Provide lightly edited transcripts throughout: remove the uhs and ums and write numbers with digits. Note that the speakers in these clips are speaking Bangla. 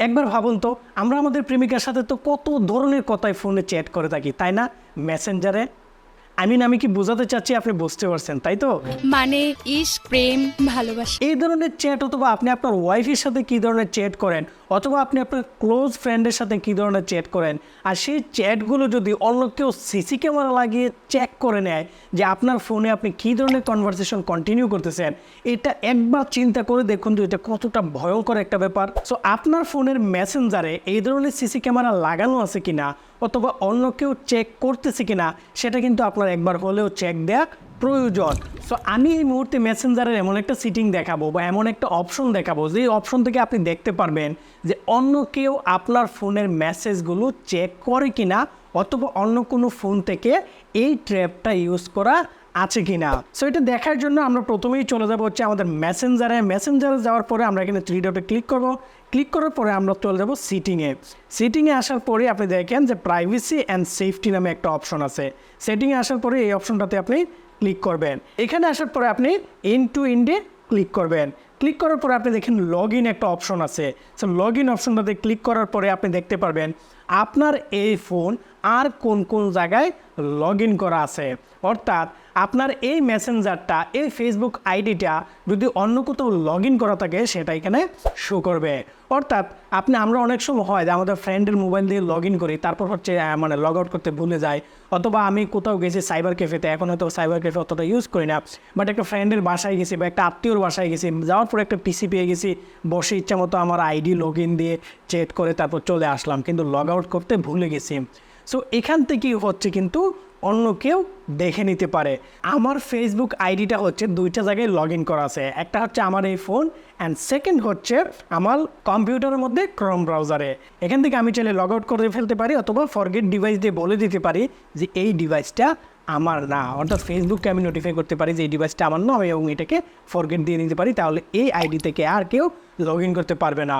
একবার ভাবুন তো, আমরা আমাদের প্রেমিকার সাথে তো কত ধরনের কথায় ফোনে চ্যাট করে থাকি, তাই না? মেসেঞ্জারে। আমি কি বোঝাতে চাচ্ছি আপনি বুঝতে পারছেন, তাই তো? মানে ইশক, প্রেম, ভালোবাসা। এই ধরনের চ্যাট, অথবা আপনি আপনার ওয়াইফের সাথে কী ধরনের চ্যাট করেন, অথবা আপনি আপনার ক্লোজ ফ্রেন্ডের সাথে কী ধরনের চ্যাট করেন, আর সেই চ্যাটগুলো যদি অন্য কেউ সিসি ক্যামেরা লাগিয়ে চেক করে নেয় যে আপনার ফোনে আপনি কী ধরনের কনভারসেশন কন্টিনিউ করতেছেন, এটা একবার চিন্তা করে দেখুন যে এটা কতটা ভয়ঙ্কর একটা ব্যাপার। সো আপনার ফোনের মেসেঞ্জারে এই ধরনের সিসি ক্যামেরা লাগানো আছে কিনা, অথবা অন্য কেউ চেক করতেছে কিনা, সেটা কিন্তু আপনার একবার হলেও চেক দেওয়া প্রয়োজন। সো আমি এই মুহূর্তে মেসেঞ্জারের এমন একটা সিটিং দেখাবো বা এমন একটা অপশন দেখাবো, যে অপশন থেকে আপনি দেখতে পারবেন যে অন্য কেউ আপনার ফোনের মেসেজগুলো চেক করে কিনা, অথবা অন্য কোনো ফোন থেকে এই ট্র্যাপটা ইউজ করা আছে কিনা। সো এটা দেখার জন্য আমরা প্রথমেই চলে যাবো হচ্ছে আমাদের মেসেঞ্জারে যাওয়ার পরে আমরা এখানে 3 ডটে ক্লিক করব। ক্লিক করার পরে আমরা চলে যাব সিটিংয়ে আসার পরে আপনি দেখেন যে প্রাইভেসি অ্যান্ড সেফটি নামে একটা অপশন আছে। সেটিংয়ে আসার পরে এই অপশনটাতে আপনি ক্লিক করবেন। এখানে আসার পরে আপনি এন্ডে ক্লিক করবেন। ক্লিক করার পরে আপনি দেখেন লগ ইন একটা অপশন আছে। সো লগ ইন অপশনটাতে ক্লিক করার পরে আপনি দেখতে পারবেন আপনার এই ফোন আর কোন কোন জায়গায় লগ ইন করা আছে। অর্থাৎ আপনার এই মেসেঞ্জারটা, এই ফেসবুক আইডিটা যদি অন্য কোথাও লগ ইন করা থাকে, সেটা এখানে শো করবে। অর্থাৎ আমরা অনেক সময় হয় যে আমাদের ফ্রেন্ডের মোবাইল দিয়ে লগ ইন করি, তারপর হচ্ছে মানে লগ আউট করতে ভুলে যায়। অথবা আমি কোথাও গেছি সাইবার ক্যাফেতে, এখন হয়তো সাইবার ক্যাফে অতটা ইউজ করি না, বাট একটা ফ্রেন্ডের বাসায় গেছি বা একটা আত্মীয়র বাসায় গেছি, যাওয়ার পরে একটা পিসি পেয়ে গেছি, বসে ইচ্ছা মতো আমার আইডি লগ ইন দিয়ে চেট করে তারপর চলে আসলাম, কিন্তু লগ আউট করতে ভুলে গেছি। সো এখান থেকেই হচ্ছে কিন্তু অন্য কেউ দেখে নিতে পারে। আমার ফেসবুক আইডিটা হচ্ছে 2টা জায়গায় লগ ইন করা আছে। একটা হচ্ছে আমার এই ফোন, অ্যান্ড সেকেন্ড হচ্ছে আমার কম্পিউটারের মধ্যে ক্রোম ব্রাউজারে। এখান থেকে আমি চাইলে লগ আউট করে ফেলতে পারি, অথবা ফরগেট ডিভাইস দিয়ে বলে দিতে পারি যে এই ডিভাইসটা আমার না। অর্থাৎ ফেসবুককে আমি নোটিফাই করতে পারি যে এই ডিভাইসটা আমার নয়, এবং এটাকে ফরগেট দিয়ে দিতে পারি, তাহলে এই আইডি থেকে আর কেউ লগ ইন করতে পারবে না।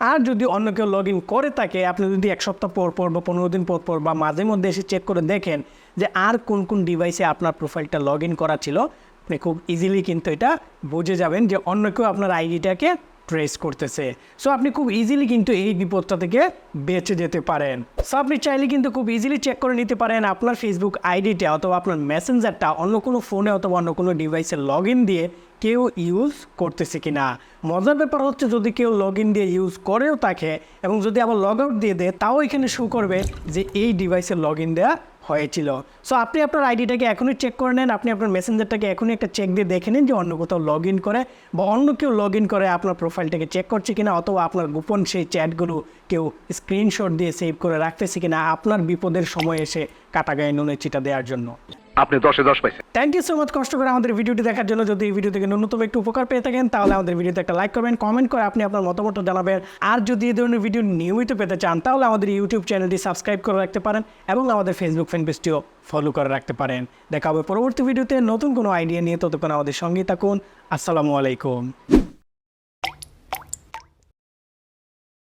আর যদি অন্য কেউ লগ ইন করে থাকে, আপনি যদি 1 সপ্তাহ পর পর বা 15 দিন পর পর বা মাঝে মধ্যে এসে চেক করে দেখেন যে আর কোন কোন ডিভাইসে আপনার প্রোফাইলটা লগ ইন করা ছিল, আপনি খুব ইজিলি কিন্তু এটা বুঝে যাবেন যে অন্য কেউ আপনার আইডিটাকে ট্রেস করতেছে। সো আপনি খুব ইজিলি কিন্তু এই বিপদটা থেকে বেঁচে যেতে পারেন। সো আপনি চাইলে কিন্তু খুব ইজিলি চেক করে নিতে পারেন আপনার ফেসবুক আইডিটা অথবা আপনার মেসেঞ্জারটা অন্য কোনো ফোনে অথবা অন্য কোনো ডিভাইসে লগ ইন দিয়ে কেউ ইউজ করতেছে কিনা। মজার ব্যাপার হচ্ছে, যদি কেউ লগ ইন দিয়ে ইউজ করেও থাকে এবং যদি আবার লগ আউট দিয়ে দেয়, তাও এখানে শো করবে যে এই ডিভাইসে লগ ইন দেওয়া হয়েছিল। সো আপনি আপনার আইডিটাকে এখনই চেক করে নেন, আপনি আপনার মেসেঞ্জারটাকে এখনই একটা চেক দিয়ে দেখে নিন যে অন্য কোথাও লগ ইন করে বা অন্য কেউ লগ ইন করে আপনার প্রোফাইলটাকে চেক করছে কিনা, অথবা আপনার গোপন সেই চ্যাটগুলো কেউ স্ক্রিনশট দিয়ে সেভ করে রাখতেছে কিনা, আপনার বিপদের সময় এসে কাটা গায়ে নুনের চিটা দেওয়ার জন্য। আপনি 10-এ 10 পাইছেন। থ্যাংক ইউ সো মাচ কষ্ট করে আমাদের ভিডিওটি দেখার জন্য। যদি এই ভিডিও থেকে ন্যূনতম একটু উপকার পেয়ে থাকেন, তাহলে আমাদের ভিডিওতে একটা লাইক করবেন, কমেন্ট করে আপনি আপনার মতামত জানাবেন। আর যদি এই ধরনের ভিডিও নিয়মিত পেতে চান, তাহলে আমাদের ইউটিউব চ্যানেলটি সাবস্ক্রাইব করে রাখতে পারেন এবং আমাদের ফেসবুক ফ্যান পেজটিও ফলো করে রাখতে পারেন। দেখা হবে পরবর্তী ভিডিওতে নতুন কোনো আইডিয়া নিয়ে। ততক্ষণ আমাদের সঙ্গেই থাকুন। আসসালামু আলাইকুম।